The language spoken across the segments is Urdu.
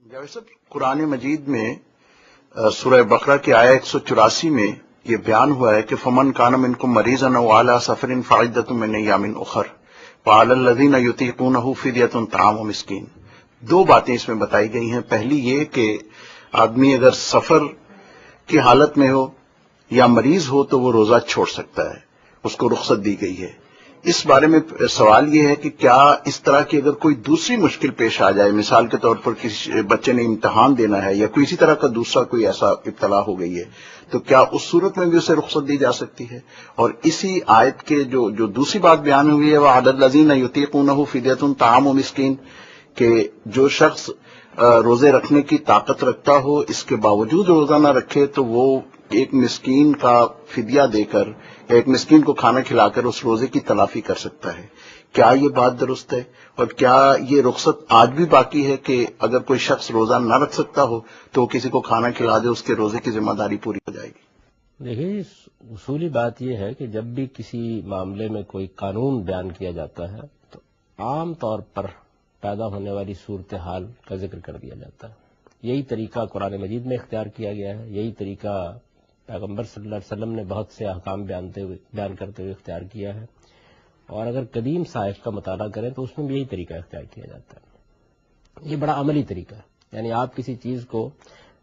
جاوید صاحب، قرآن مجید میں سورہ بقرہ کی آیہ 184 میں یہ بیان ہوا ہے کہ فمن کان منکم مریضا او علی سفر فعدۃ من ایام اخر وعلی الذین یطیقونہ فدیۃ طعام مسکین. دو باتیں اس میں بتائی گئی ہیں. پہلی یہ کہ آدمی اگر سفر کی حالت میں ہو یا مریض ہو تو وہ روزہ چھوڑ سکتا ہے، اس کو رخصت دی گئی ہے. اس بارے میں سوال یہ ہے کہ کیا اس طرح کی اگر کوئی دوسری مشکل پیش آ جائے، مثال کے طور پر کسی بچے نے امتحان دینا ہے یا کوئی اسی طرح کا دوسرا کوئی ایسا ابتلا ہو گئی ہے، تو کیا اس صورت میں بھی اسے رخصت دی جا سکتی ہے؟ اور اسی آیت کے جو دوسری بات بیان ہوئی ہے وَعَلَى الَّذِينَ يُطِيقُونَهُ فِدْيَةٌ طَعَامُ مِسْكِينٍ، کہ جو شخص روزے رکھنے کی طاقت رکھتا ہو اس کے باوجود روزہ نہ رکھے تو وہ ایک مسکین کا فدیہ دے کر یا ایک مسکین کو کھانا کھلا کر اس روزے کی تلافی کر سکتا ہے. کیا یہ بات درست ہے؟ اور کیا یہ رخصت آج بھی باقی ہے کہ اگر کوئی شخص روزہ نہ رکھ سکتا ہو تو وہ کسی کو کھانا کھلا دے، اس کے روزے کی ذمہ داری پوری ہو جائے گی؟ دیکھیے، اصولی بات یہ ہے کہ جب بھی کسی معاملے میں کوئی قانون بیان کیا جاتا ہے تو عام طور پر پیدا ہونے والی صورتحال کا ذکر کر دیا جاتا ہے. یہی طریقہ قرآن مجید میں اختیار کیا گیا ہے، یہی طریقہ پیغمبر صلی اللہ علیہ وسلم نے بہت سے احکام بیان کرتے ہوئے اختیار کیا ہے. اور اگر قدیم صحائف کا مطالعہ کریں تو اس میں بھی یہی طریقہ اختیار کیا جاتا ہے. یہ بڑا عملی طریقہ ہے، یعنی آپ کسی چیز کو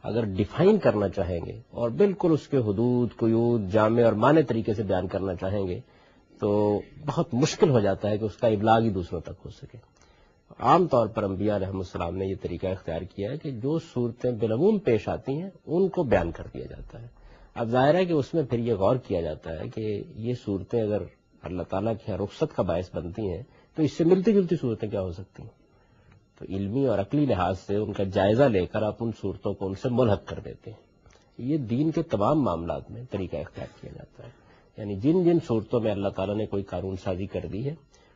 اگر ڈیفائن کرنا چاہیں گے اور بالکل اس کے حدود، قیود، جامع اور معنی طریقے سے بیان کرنا چاہیں گے تو بہت مشکل ہو جاتا ہے کہ اس کا ابلاغ ہی دوسروں تک ہو سکے. عام طور پر انبیاء علیہ السلام نے یہ طریقہ اختیار کیا ہے کہ جو صورتیں بالعموم پیش آتی ہیں ان کو بیان کر دیا جاتا ہے. اب ظاہر ہے کہ اس میں پھر یہ غور کیا جاتا ہے کہ یہ صورتیں اگر اللہ تعالیٰ کی رخصت کا باعث بنتی ہیں تو اس سے ملتی جلتی صورتیں کیا ہو سکتی ہیں. تو علمی اور عقلی لحاظ سے ان کا جائزہ لے کر آپ ان صورتوں کو ان سے ملحق کر دیتے ہیں. یہ دین کے تمام معاملات میں طریقہ اختیار کیا جاتا ہے. یعنی جن جن صورتوں میں اللہ تعالیٰ نے کوئی قانون سازی کر دی ہے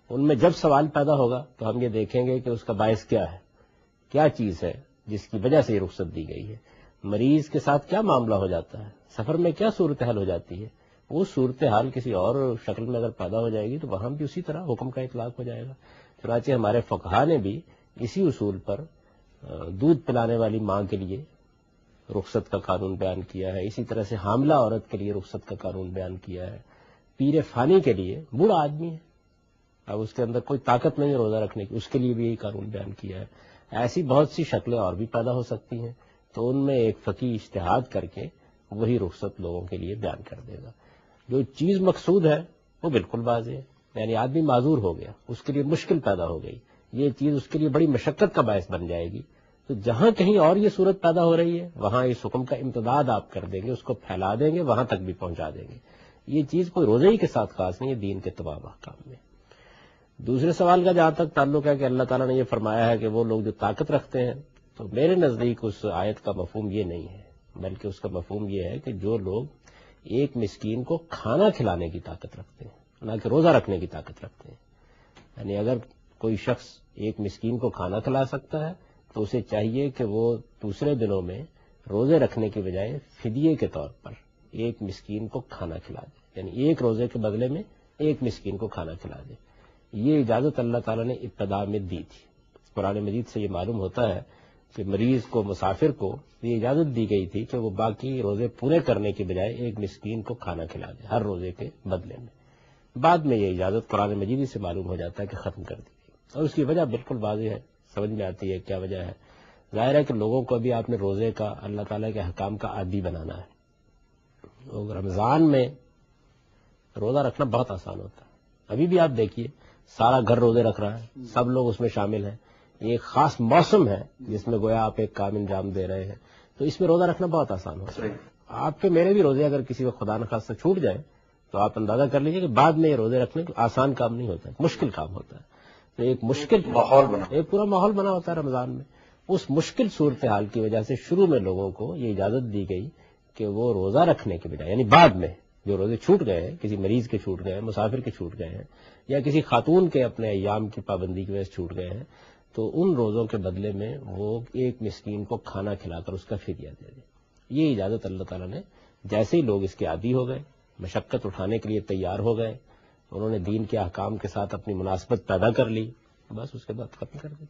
ان میں جب سوال پیدا ہوگا تو ہم یہ دیکھیں گے کہ اس کا باعث کیا ہے، کیا چیز ہے جس کی وجہ سے یہ رخصت دی گئی ہے. مریض کے ساتھ کیا معاملہ ہو جاتا ہے، سفر میں کیا صورتحال ہو جاتی ہے. وہ صورتحال کسی اور شکل میں اگر پیدا ہو جائے گی تو وہاں بھی اسی طرح حکم کا اطلاق ہو جائے گا. چنانچہ ہمارے فقہاء نے بھی اسی اصول پر دودھ پلانے والی ماں کے لیے رخصت کا قانون بیان کیا ہے، اسی طرح سے حاملہ عورت کے لیے رخصت کا قانون بیان کیا ہے. پیر فانی کے لیے، بوڑھا آدمی ہے، اب اس کے اندر کوئی طاقت نہیں ہے روزہ رکھنے کی، اس کے لیے بھی یہی قانون بیان کیا ہے. ایسی بہت سی شکلیں اور بھی پیدا ہو سکتی ہیں، تو ان میں ایک فقیہ اجتہاد کر کے وہی رخصت لوگوں کے لیے بیان کر دے گا. جو چیز مقصود ہے وہ بالکل واضح ہے، یعنی آدمی معذور ہو گیا، اس کے لیے مشکل پیدا ہو گئی، یہ چیز اس کے لیے بڑی مشقت کا باعث بن جائے گی، تو جہاں کہیں اور یہ صورت پیدا ہو رہی ہے وہاں اس حکم کا امتداد آپ کر دیں گے، اس کو پھیلا دیں گے، وہاں تک بھی پہنچا دیں گے. یہ چیز کوئی روزے ہی کے ساتھ خاص نہیں ہے، دین کے تمام احکام میں. دوسرے سوال کا جہاں تک تعلق ہے کہ اللہ تعالیٰ نے یہ فرمایا ہے کہ وہ لوگ جو طاقت رکھتے ہیں، تو میرے نزدیک اس آیت کا مفہوم یہ نہیں ہے، بلکہ اس کا مفہوم یہ ہے کہ جو لوگ ایک مسکین کو کھانا کھلانے کی طاقت رکھتے ہیں، نہ کہ روزہ رکھنے کی طاقت رکھتے ہیں. یعنی اگر کوئی شخص ایک مسکین کو کھانا کھلا سکتا ہے تو اسے چاہیے کہ وہ دوسرے دنوں میں روزے رکھنے کے بجائے فدیے کے طور پر ایک مسکین کو کھانا کھلا دے، یعنی ایک روزے کے بدلے میں ایک مسکین کو کھانا کھلا دے. یہ اجازت اللہ تعالیٰ نے ابتدا میں دی تھی. قرآن مجید سے یہ معلوم ہوتا ہے کہ مریض کو، مسافر کو یہ اجازت دی گئی تھی کہ وہ باقی روزے پورے کرنے کے بجائے ایک مسکین کو کھانا کھلا دے ہر روزے کے بدلے میں. بعد میں یہ اجازت قرآن مجید سے معلوم ہو جاتا ہے کہ ختم کر دی گئی، اور اس کی وجہ بالکل واضح ہے، سمجھ میں آتی ہے کیا وجہ ہے. ظاہر ہے کہ لوگوں کو بھی آپ نے روزے کا، اللہ تعالیٰ کے احکام کا عادی بنانا ہے. رمضان میں روزہ رکھنا بہت آسان ہوتا ہے. ابھی بھی آپ دیکھیے سارا گھر روزے رکھ رہا ہے، سب لوگ اس میں شامل ہیں. یہ ایک خاص موسم ہے جس میں گویا آپ ایک کام انجام دے رہے ہیں، تو اس میں روزہ رکھنا بہت آسان ہوتا ہے. آپ کے میرے بھی روزے اگر کسی کو خدا نخواستہ چھوٹ جائے تو آپ اندازہ کر لیجیے کہ بعد میں یہ روزے رکھنے آسان کام نہیں ہوتا ہے، مشکل کام ہوتا ہے. تو ایک مشکل ماحول بنا، ایک پورا ماحول بنا ہوتا ہے رمضان میں. اس مشکل صورتحال کی وجہ سے شروع میں لوگوں کو یہ اجازت دی گئی کہ وہ روزہ رکھنے کے بجائے، یعنی بعد میں جو روزے چھوٹ گئے ہیں، کسی مریض کے چھوٹ گئے ہیں، مسافر کے چھوٹ گئے ہیں، یا کسی خاتون کے اپنے ایام کی پابندی کی وجہ سے چھوٹ گئے ہیں، تو ان روزوں کے بدلے میں وہ ایک مسکین کو کھانا کھلا کر اس کا فدیہ دے دیں. یہ اجازت اللہ تعالیٰ نے، جیسے ہی لوگ اس کے عادی ہو گئے، مشقت اٹھانے کے لیے تیار ہو گئے، انہوں نے دین کے احکام کے ساتھ اپنی مناسبت پیدا کر لی، بس اس کے بعد ختم کر دی.